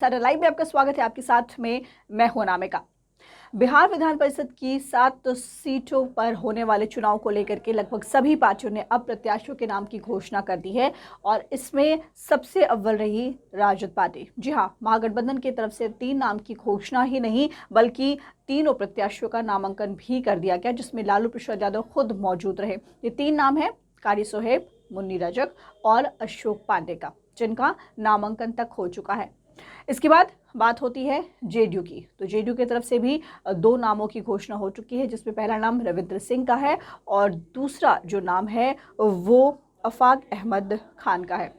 सारा लाइव में आपका स्वागत है। आपके साथ में मैं हूं अनामिका। बिहार विधान परिषद की 7 सीटों पर होने वाले चुनाव को लेकर के लगभग सभी पार्टियों ने अब प्रत्याशियों के नाम की घोषणा कर दी है और इसमें सबसे अव्वल रही राजद पार्टी। जी हां, महागठबंधन की तरफ से 3 नाम की घोषणा ही नहीं बल्कि तीनों प्रत्याशियों का नामांकन भी कर दिया गया, जिसमें लालू प्रसाद यादव खुद मौजूद रहे। ये 3 नाम है कारी सोहेब, मुन्नी रजक और अशोक पांडे का, जिनका नामांकन तक हो चुका है। इसके बाद बात होती है जेडीयू की, तो जेडीयू की तरफ से भी 2 नामों की घोषणा हो चुकी है, जिसमें पहला नाम रविंद्र सिंह का है और दूसरा जो नाम है वो अफाक अहमद खान का है।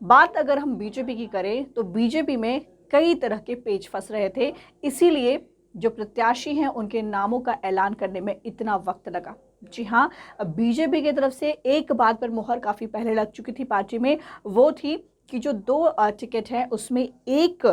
बात अगर हम बीजेपी की करें तो बीजेपी में कई तरह के पेच फंस रहे थे, इसीलिए जो प्रत्याशी हैं उनके नामों का ऐलान करने में इतना वक्त लगा। जी हाँ, बीजेपी की तरफ से एक बात पर मुहर काफ़ी पहले लग चुकी थी पार्टी में, वो थी कि जो 2 टिकट हैं उसमें एक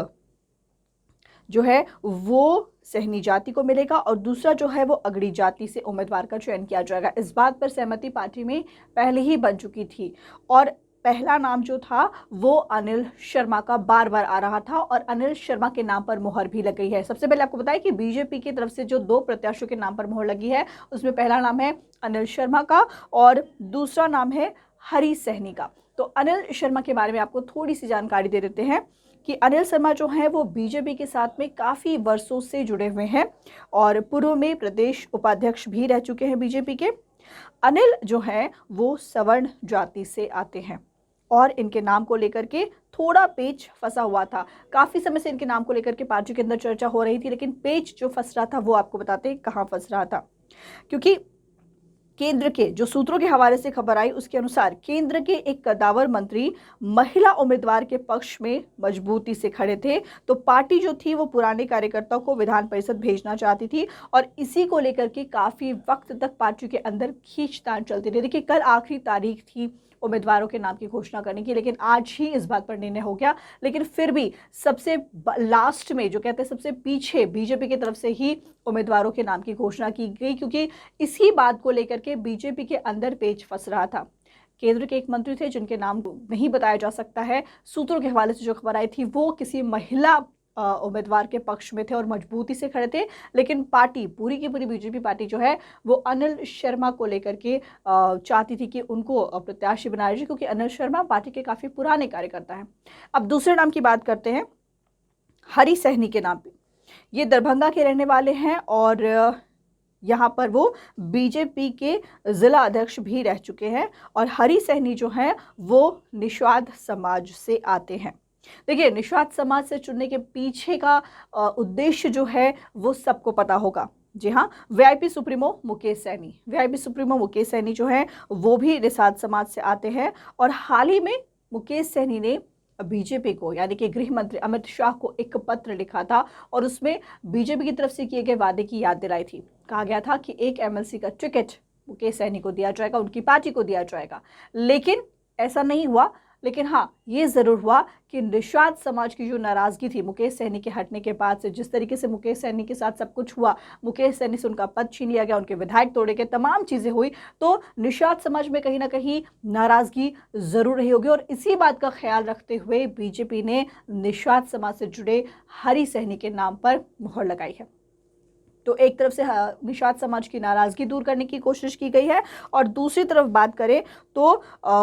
जो है वो सहनी जाति को मिलेगा और दूसरा जो है वो अगड़ी जाति से उम्मीदवार का चयन किया जाएगा। इस बात पर सहमति पार्टी में पहले ही बन चुकी थी और पहला नाम जो था वो अनिल शर्मा का बार बार आ रहा था और अनिल शर्मा के नाम पर मुहर भी लग गई है। सबसे पहले आपको बताएं कि बीजेपी की तरफ से जो 2 प्रत्याशियों के नाम पर मुहर लगी है उसमें पहला नाम है अनिल शर्मा का और दूसरा नाम है हरी सहनी का। तो अनिल शर्मा के बारे में आपको थोड़ी सी जानकारी दे देते हैं कि अनिल शर्मा जो हैं वो बीजेपी के साथ में काफ़ी वर्षों से जुड़े हुए हैं और पूर्व में प्रदेश उपाध्यक्ष भी रह चुके हैं बीजेपी के। अनिल जो हैं वो सवर्ण जाति से आते हैं और इनके नाम को लेकर के थोड़ा पेच फंसा हुआ था। काफ़ी समय से इनके नाम को लेकर के पार्टी के अंदर चर्चा हो रही थी, लेकिन पेच जो फंस रहा था वो आपको बताते हैं कहाँ फंस रहा था। क्योंकि केंद्र के जो सूत्रों के हवाले से खबर आई उसके अनुसार केंद्र के एक कद्दावर मंत्री महिला उम्मीदवार के पक्ष में मजबूती से खड़े थे, तो पार्टी जो थी वो पुराने कार्यकर्ताओं को विधान परिषद भेजना चाहती थी और इसी को लेकर के काफ़ी वक्त तक पार्टी के अंदर खींचतान चलती रही। देखिए, कल आखिरी तारीख थी उम्मीदवारों के नाम की घोषणा करने की, लेकिन आज ही इस बात पर निर्णय हो गया। लेकिन फिर भी सबसे लास्ट में जो कहते हैं सबसे पीछे बीजेपी की तरफ से ही उम्मीदवारों के नाम की घोषणा की गई, क्योंकि इसी बात को लेकर के बीजेपी के अंदर पेच फंस रहा था। केंद्र के एक मंत्री थे जिनके नाम नहीं बताया जा सकता है, सूत्रों के हवाले से जो खबर आई थी वो किसी महिला उम्मीदवार के पक्ष में थे और मजबूती से खड़े थे, लेकिन पार्टी पूरी की पूरी बीजेपी पार्टी जो है वो अनिल शर्मा को लेकर के चाहती थी कि उनको प्रत्याशी बनाया जाए, क्योंकि अनिल शर्मा पार्टी के काफ़ी पुराने कार्यकर्ता हैं। अब दूसरे नाम की बात करते हैं, हरी सहनी के नाम पे। ये दरभंगा के रहने वाले हैं और यहाँ पर वो बीजेपी के ज़िला अध्यक्ष भी रह चुके हैं और हरी सहनी जो हैं वो निषाद समाज से आते हैं। देखिए, निषाद समाज से चुनने के पीछे का उद्देश्य जो है वो सबको पता होगा। जी हाँ, वीआईपी सुप्रीमो मुकेश सैनी जो है वो भी निषाद समाज से आते हैं और हाल ही में मुकेश सैनी ने बीजेपी को यानी कि गृह मंत्री अमित शाह को एक पत्र लिखा था और उसमें बीजेपी की तरफ से किए गए वादे की याद दिलाई थी। कहा गया था कि एक एमएलसी का टिकट मुकेश सैनी को दिया जाएगा, उनकी पार्टी को दिया जाएगा, लेकिन ऐसा नहीं हुआ। लेकिन हाँ, ये ज़रूर हुआ कि निषाद समाज की जो नाराज़गी थी मुकेश सैनी के हटने के बाद से, जिस तरीके से मुकेश सैनी के साथ सब कुछ हुआ, मुकेश सैनी से उनका पद छीन लिया गया, उनके विधायक तोड़े गए, तमाम चीज़ें हुई, तो निषाद समाज में कहीं ना कहीं नाराज़गी ज़रूर रही होगी और इसी बात का ख्याल रखते हुए बीजेपी ने निषाद समाज से जुड़े हरी सहनी के नाम पर मुहर लगाई है। तो एक तरफ से निषाद समाज की नाराज़गी दूर करने की कोशिश की गई है और दूसरी तरफ बात करें तो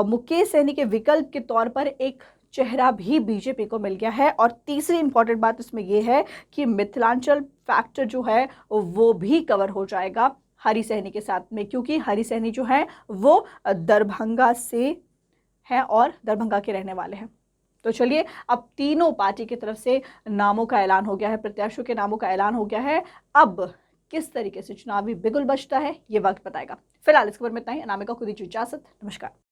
मुकेश सैनी के विकल्प के तौर पर एक चेहरा भी बीजेपी को मिल गया है। और तीसरी इंपॉर्टेंट बात इसमें यह है कि मिथिलांचल फैक्टर जो है वो भी कवर हो जाएगा हरी सहनी के साथ में, क्योंकि हरी सहनी जो है वो दरभंगा से हैं और दरभंगा के रहने वाले हैं। तो चलिए, अब तीनों पार्टी की तरफ से नामों का ऐलान हो गया है, प्रत्याशियों के नामों का ऐलान हो गया है। अब किस तरीके से चुनावी बिगुल बजता है ये वक्त बताएगा। फिलहाल इस खबर में इतना ही। अनामिका को दीजिए इजाजत। नमस्कार।